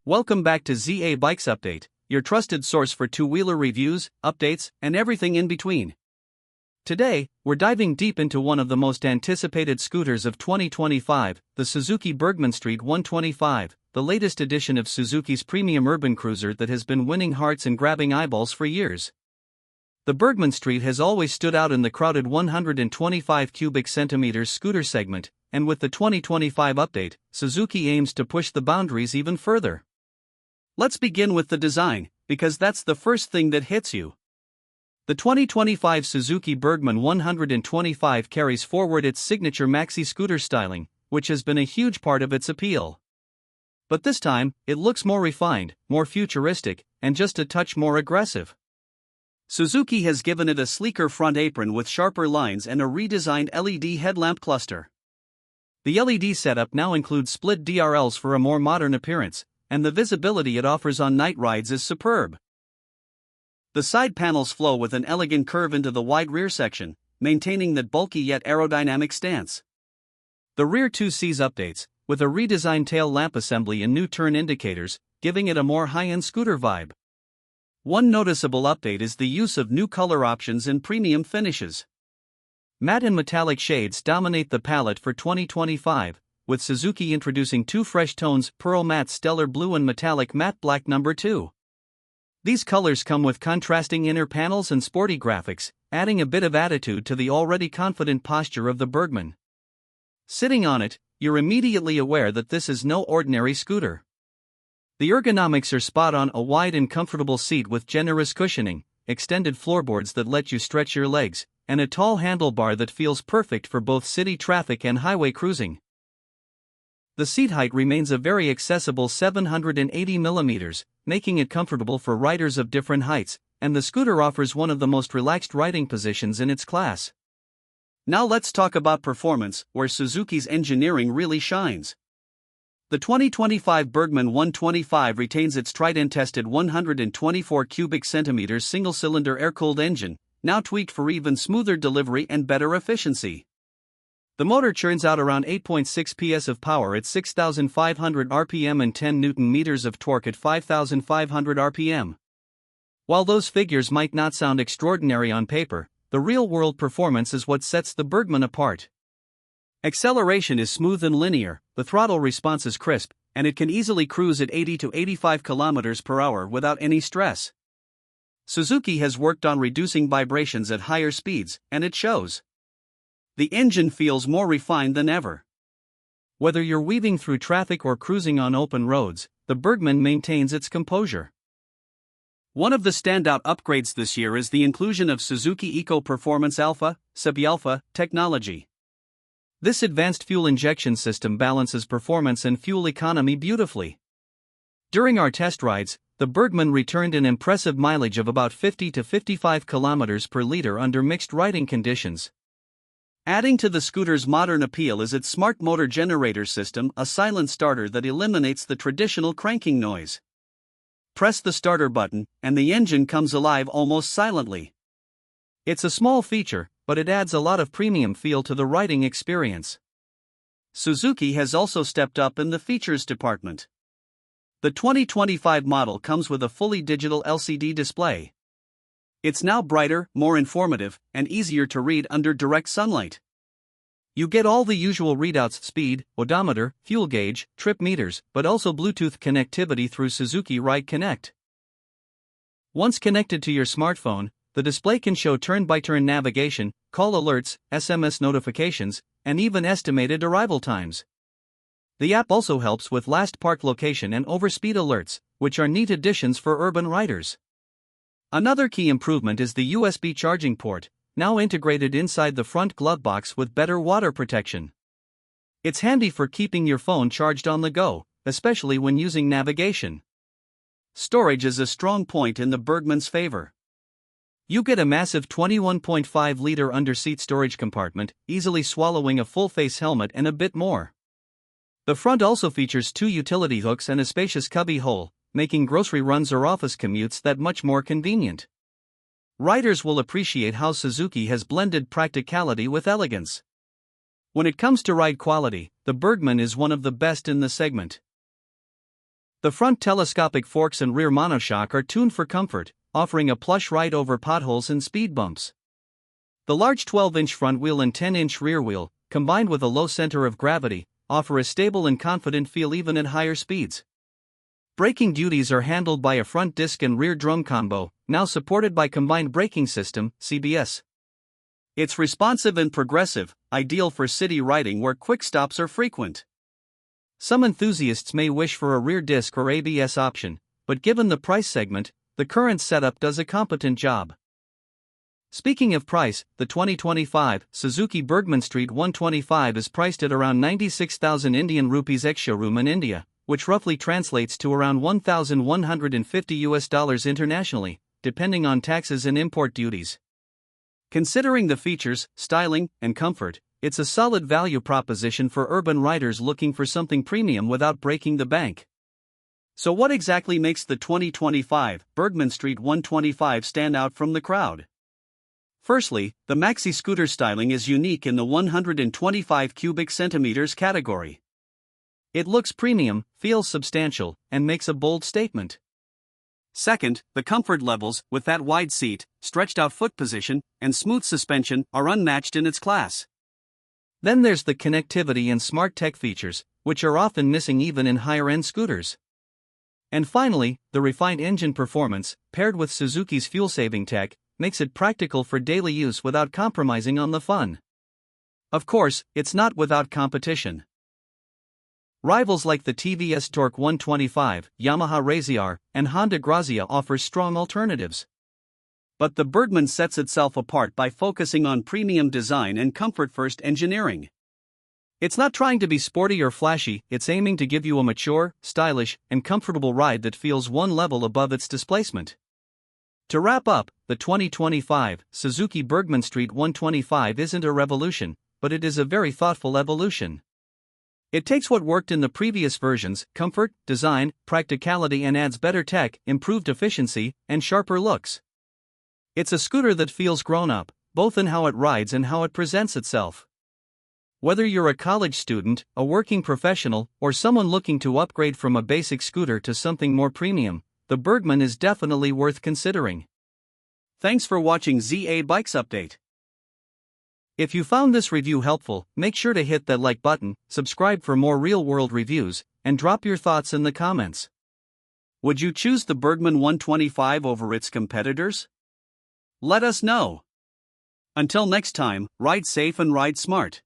Welcome back to ZA Bikes Update, your trusted source for two-wheeler reviews, updates, and everything in between. Today, we're diving deep into one of the most anticipated scooters of 2025, the Suzuki Burgman Street 125, the latest edition of Suzuki's premium urban cruiser that has been winning hearts and grabbing eyeballs for years. The Burgman Street has always stood out in the crowded 125 cubic centimeters scooter segment, and with the 2025 update, Suzuki aims to push the boundaries even further. Let's begin with the design, because that's the first thing that hits you. The 2025 Suzuki Burgman 125 carries forward its signature maxi-scooter styling, which has been a huge part of its appeal. But this time, it looks more refined, more futuristic, and just a touch more aggressive. Suzuki has given it a sleeker front apron with sharper lines and a redesigned LED headlamp cluster. The LED setup now includes split DRLs for a more modern appearance, and the visibility it offers on night rides is superb. The side panels flow with an elegant curve into the wide rear section, maintaining that bulky yet aerodynamic stance. The rear two sees updates, with a redesigned tail lamp assembly and new turn indicators, giving it a more high-end scooter vibe. One noticeable update is the use of new color options and premium finishes. Matte and metallic shades dominate the palette for 2025, with Suzuki introducing two fresh tones: Pearl Matte Stellar Blue and Metallic Matte Black No. 2. These colors come with contrasting inner panels and sporty graphics, adding a bit of attitude to the already confident posture of the Burgman. Sitting on it, you're immediately aware that this is no ordinary scooter. The ergonomics are spot on: a wide and comfortable seat with generous cushioning, extended floorboards that let you stretch your legs, and a tall handlebar that feels perfect for both city traffic and highway cruising. The seat height remains a very accessible 780 mm, making it comfortable for riders of different heights, and the scooter offers one of the most relaxed riding positions in its class. Now let's talk about performance, where Suzuki's engineering really shines. The 2025 Burgman 125 retains its tried-and-tested 124 cubic centimeters single-cylinder air-cooled engine, now tweaked for even smoother delivery and better efficiency. The motor churns out around 8.6 PS of power at 6,500 RPM and 10 Nm of torque at 5,500 RPM. While those figures might not sound extraordinary on paper, the real-world performance is what sets the Burgman apart. Acceleration is smooth and linear, the throttle response is crisp, and it can easily cruise at 80 to 85 km per hour without any stress. Suzuki has worked on reducing vibrations at higher speeds, and it shows. The engine feels more refined than ever. Whether you're weaving through traffic or cruising on open roads, the Burgman maintains its composure. One of the standout upgrades this year is the inclusion of Suzuki Eco Performance Alpha, SEP-α, technology. This advanced fuel injection system balances performance and fuel economy beautifully. During our test rides, the Burgman returned an impressive mileage of about 50 to 55 km per liter under mixed riding conditions. Adding to the scooter's modern appeal is its smart motor generator system, a silent starter that eliminates the traditional cranking noise. Press the starter button, and the engine comes alive almost silently. It's a small feature, but it adds a lot of premium feel to the riding experience. Suzuki has also stepped up in the features department. The 2025 model comes with a fully digital LCD display. It's now brighter, more informative, and easier to read under direct sunlight. You get all the usual readouts: speed, odometer, fuel gauge, trip meters, but also Bluetooth connectivity through Suzuki Ride Connect. Once connected to your smartphone, the display can show turn-by-turn navigation, call alerts, SMS notifications, and even estimated arrival times. The app also helps with last park location and overspeed alerts, which are neat additions for urban riders. Another key improvement is the USB charging port, now integrated inside the front glove box with better water protection. It's handy for keeping your phone charged on the go, especially when using navigation. Storage is a strong point in the Burgman's favor. You get a massive 21.5-liter under-seat storage compartment, easily swallowing a full-face helmet and a bit more. The front also features two utility hooks and a spacious cubby hole, making grocery runs or office commutes that much more convenient. Riders will appreciate how Suzuki has blended practicality with elegance. When it comes to ride quality, the Burgman is one of the best in the segment. The front telescopic forks and rear monoshock are tuned for comfort, offering a plush ride over potholes and speed bumps. The large 12-inch front wheel and 10-inch rear wheel, combined with a low center of gravity, offer a stable and confident feel even at higher speeds. Braking duties are handled by a front disc and rear drum combo, now supported by combined braking system, CBS. It's responsive and progressive, ideal for city riding where quick stops are frequent. Some enthusiasts may wish for a rear disc or ABS option, but given the price segment, the current setup does a competent job. Speaking of price, the 2025 Suzuki Burgman Street 125 is priced at around 96,000 Indian rupees ex-showroom in India, which roughly translates to around $1,150 internationally, depending on taxes and import duties. Considering the features, styling, and comfort, it's a solid value proposition for urban riders looking for something premium without breaking the bank. So what exactly makes the 2025 Burgman Street 125 stand out from the crowd? Firstly, the maxi-scooter styling is unique in the 125 cubic centimeters category. It looks premium, feels substantial, and makes a bold statement. Second, the comfort levels, with that wide seat, stretched out foot position, and smooth suspension, are unmatched in its class. Then there's the connectivity and smart tech features, which are often missing even in higher-end scooters. And finally, the refined engine performance, paired with Suzuki's fuel-saving tech, makes it practical for daily use without compromising on the fun. Of course, it's not without competition. Rivals like the TVS Torque 125, Yamaha Razr, and Honda Grazia offer strong alternatives. But the Burgman sets itself apart by focusing on premium design and comfort-first engineering. It's not trying to be sporty or flashy, it's aiming to give you a mature, stylish, and comfortable ride that feels one level above its displacement. To wrap up, the 2025 Suzuki Burgman Street 125 isn't a revolution, but it is a very thoughtful evolution. It takes what worked in the previous versions, comfort, design, practicality, and adds better tech, improved efficiency, and sharper looks. It's a scooter that feels grown up, both in how it rides and how it presents itself. Whether you're a college student, a working professional, or someone looking to upgrade from a basic scooter to something more premium, the Burgman is definitely worth considering. Thanks for watching ZA Bikes Update. If you found this review helpful, make sure to hit that like button, subscribe for more real-world reviews, and drop your thoughts in the comments. Would you choose the Burgman 125 over its competitors? Let us know. Until next time, ride safe and ride smart.